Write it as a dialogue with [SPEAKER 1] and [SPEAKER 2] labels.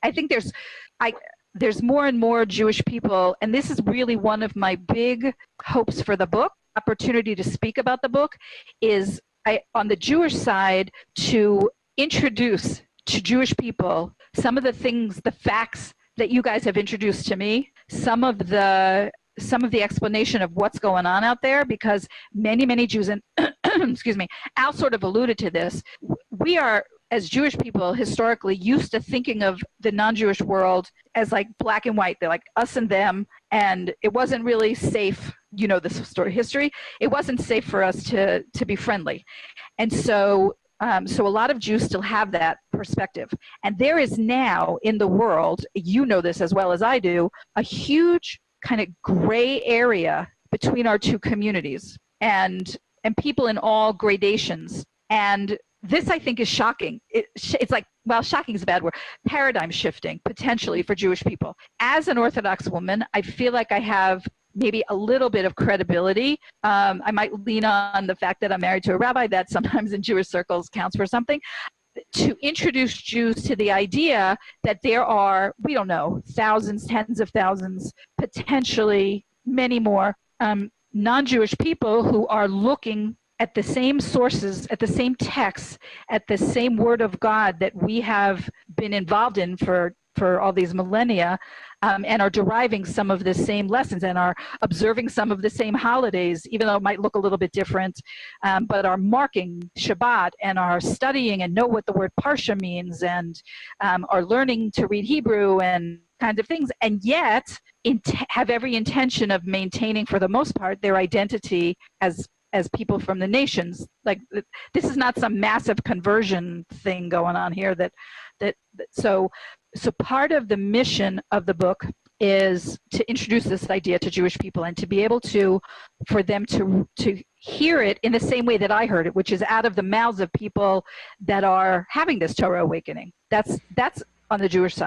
[SPEAKER 1] I think there's more and more Jewish people, and this is really one of my big hopes for the book, opportunity to speak about the book, is on the Jewish side to introduce to Jewish people some of the things, the facts that you guys have introduced to me, some of the explanation of what's going on out there, because many Jews, and excuse me, Al sort of alluded to this, we are, as Jewish people, historically used to thinking of the non-Jewish world as like black and white. They're like us and them, and it wasn't really safe. You know this story, history. It wasn't safe for us to be friendly, and so a lot of Jews still have that perspective. And there is now in the world, you know this as well as I do, a huge kind of gray area between our two communities, and people in all gradations. And this, I think, is shocking. It's like, well, shocking is a bad word. Paradigm shifting, potentially, for Jewish people. As an Orthodox woman, I feel like I have maybe a little bit of credibility. I might lean on the fact that I'm married to a rabbi. That sometimes in Jewish circles counts for something. To introduce Jews to the idea that there are, we don't know, thousands, tens of thousands, potentially many more non-Jewish people who are looking at the same sources, at the same texts, at the same Word of God that we have been involved in for all these millennia, and are deriving some of the same lessons and are observing some of the same holidays, even though it might look a little bit different, but are marking Shabbat and are studying and know what the word Parsha means, and are learning to read Hebrew and kinds of things, and yet have every intention of maintaining, for the most part, their identity as people from the nations. Like, this is not some massive conversion thing going on here. So part of the mission of the book is to introduce this idea to Jewish people, and to be able for them to hear it in the same way that I heard it, which is out of the mouths of people that are having this Torah awakening. That's on the Jewish side.